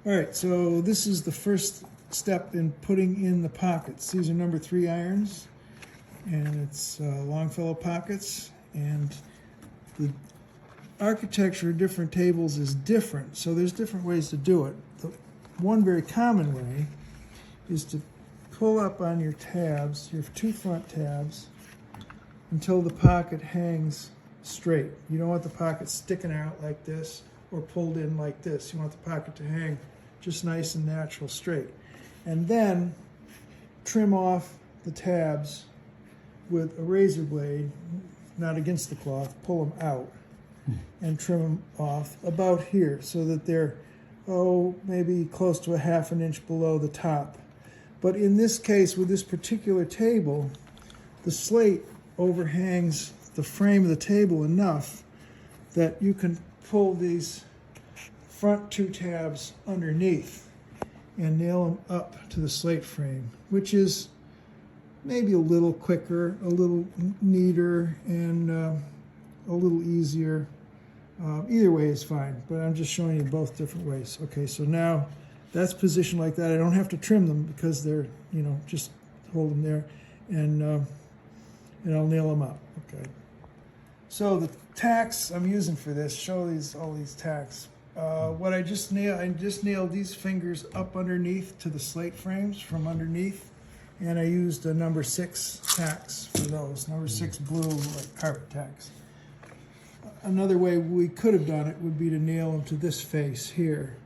All right, so this is the first step in putting in the pockets. These are number 3 irons, and it's Longfellow pockets, and the architecture of different tables is different, so there's different ways to do it. The one very common way is to pull up on your tabs, your 2 front tabs, until the pocket hangs straight. You don't want the pocket sticking out like this or pulled in like this. You want the pocket to hang just nice and natural straight. And then trim off the tabs with a razor blade, not against the cloth, pull them out and trim them off about here so that they're, maybe close to a ½ an inch below the top. But in this case, with this particular table, the slate overhangs the frame of the table enough that you can pull these front 2 tabs underneath and nail them up to the slate frame, which is maybe a little quicker, a little neater, and a little easier. Either way is fine, but I'm just showing you both different ways. Okay, so now that's positioned like that. I don't have to trim them because they're, just hold them there, and I'll nail them up. Okay. So the tacks I'm using for this, show all these tacks. What I just nailed these fingers up underneath to the slate frames from underneath, and I used a number 6 tacks for those, number 6 blue like carpet tacks. Another way we could have done it would be to nail them to this face here,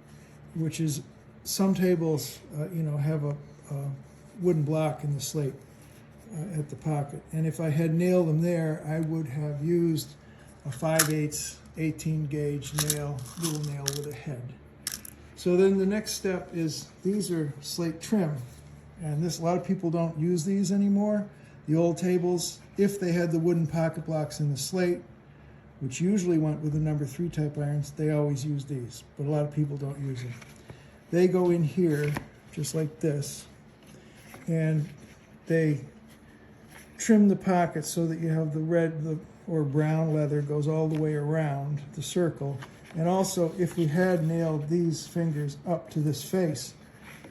which is, some tables, have a wooden block in the slate at the pocket. And if I had nailed them there, I would have used a 5/8 18 gauge nail, little nail with a head. So then the next step is, these are slate trim. And a lot of people don't use these anymore. The old tables, if they had the wooden pocket blocks in the slate, which usually went with the number 3 type irons, they always use these, but a lot of people don't use them. They go in here, just like this, and they trim the pockets so that you have the red or brown leather goes all the way around the circle. And also, if we had nailed these fingers up to this face,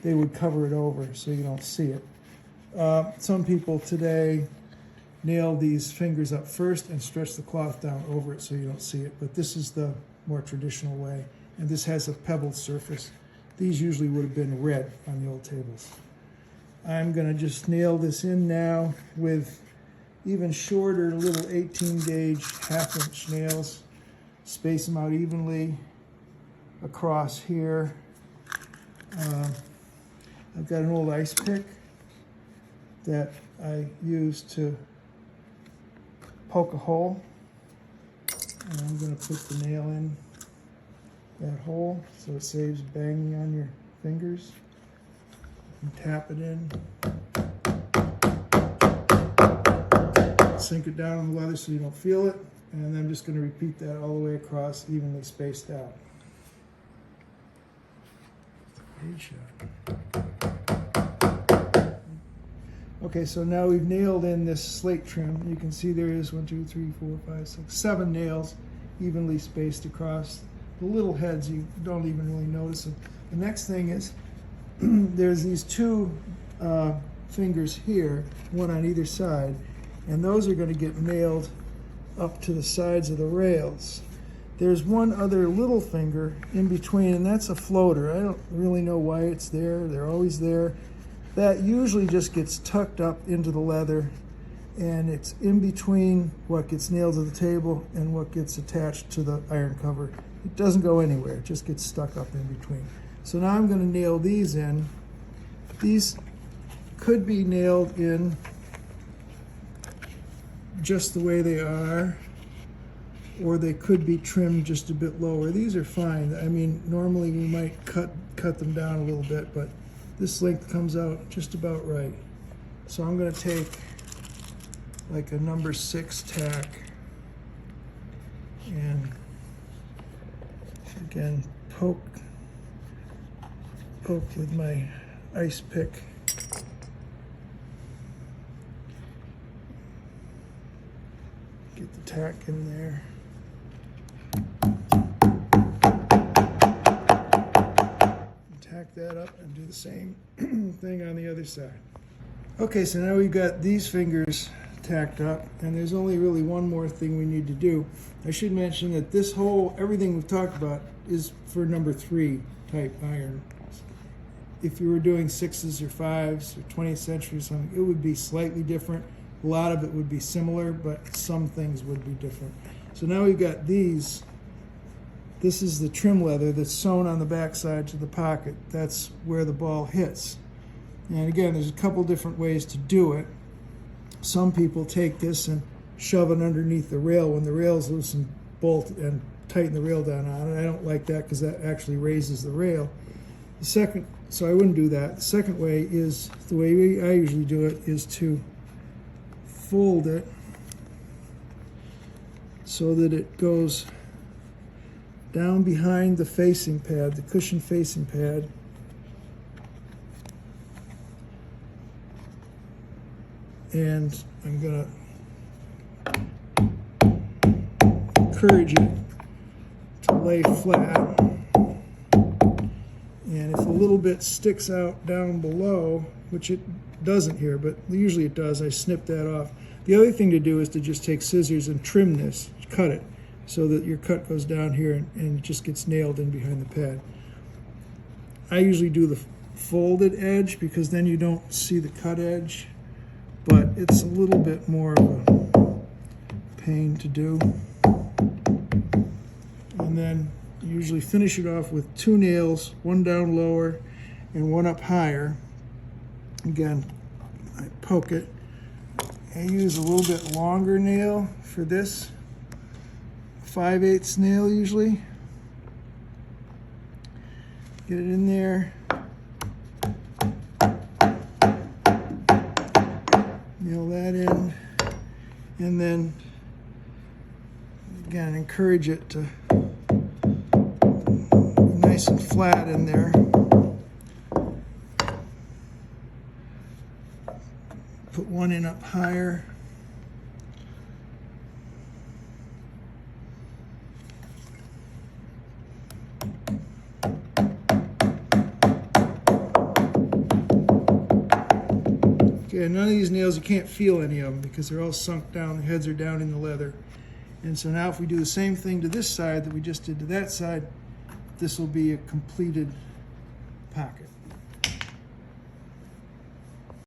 they would cover it over so you don't see it. Some people today nail these fingers up first and stretch the cloth down over it so you don't see it, but this is the more traditional way, and this has a pebbled surface. These usually would have been red on the old tables. I'm going to just nail this in now with even shorter little 18 gauge ½ inch nails, space them out evenly across here. I've got an old ice pick that I use to poke a hole, and I'm going to put the nail in that hole so it saves banging on your fingers. And tap it in, sink it down in the leather so you don't feel it, and then I'm just going to repeat that all the way across, evenly spaced out. Okay, so now we've nailed in this slate trim. You can see there is 1, 2, 3, 4, 5, 6, 7 nails evenly spaced across. The little heads, you don't even really notice them. The next thing is, there's these 2 fingers here, one on either side, and those are going to get nailed up to the sides of the rails. There's one other little finger in between, and that's a floater. I don't really know why it's there. They're always there. That usually just gets tucked up into the leather, and it's in between what gets nailed to the table and what gets attached to the iron cover. It doesn't go anywhere, it just gets stuck up in between. So now I'm going to nail these in. These could be nailed in just the way they are, or they could be trimmed just a bit lower. These are fine. I mean, normally we might cut them down a little bit, but this length comes out just about right. So I'm going to take like a number 6 tack and again poke with my ice pick. Get the tack in there. back that up and do the same thing on the other side. Okay, so now we've got these fingers tacked up, and there's only really one more thing we need to do. I should mention that this whole, everything we've talked about is for number 3 type iron. If you were doing 6s or 5s or 20th century or something, it would be slightly different. A lot of it would be similar, but some things would be different. So now we've got these. This is the trim leather that's sewn on the back sides of the pocket. That's where the ball hits. And again, there's a couple different ways to do it. Some people take this and shove it underneath the rail when the rail's loose and bolt and tighten the rail down on it. I don't like that because that actually raises the rail. So I wouldn't do that. The second way is, the way I usually do it, is to fold it so that it goes down behind the facing pad, the cushion facing pad. And I'm going to encourage it to lay flat. And if a little bit sticks out down below, which it doesn't here, but usually it does, I snip that off. The other thing to do is to just take scissors and trim this, cut it, so that your cut goes down here and it just gets nailed in behind the pad. I usually do the folded edge because then you don't see the cut edge, but it's a little bit more of a pain to do. And then usually finish it off with 2 nails, one down lower and one up higher. Again, I poke it. I use a little bit longer nail for this, 5/8 nail usually. Get it in there. Nail that in. And then, again, encourage it to be nice and flat in there. Put one in up higher. Okay, none of these nails, you can't feel any of them because they're all sunk down, the heads are down in the leather. And so now if we do the same thing to this side that we just did to that side, this will be a completed pocket.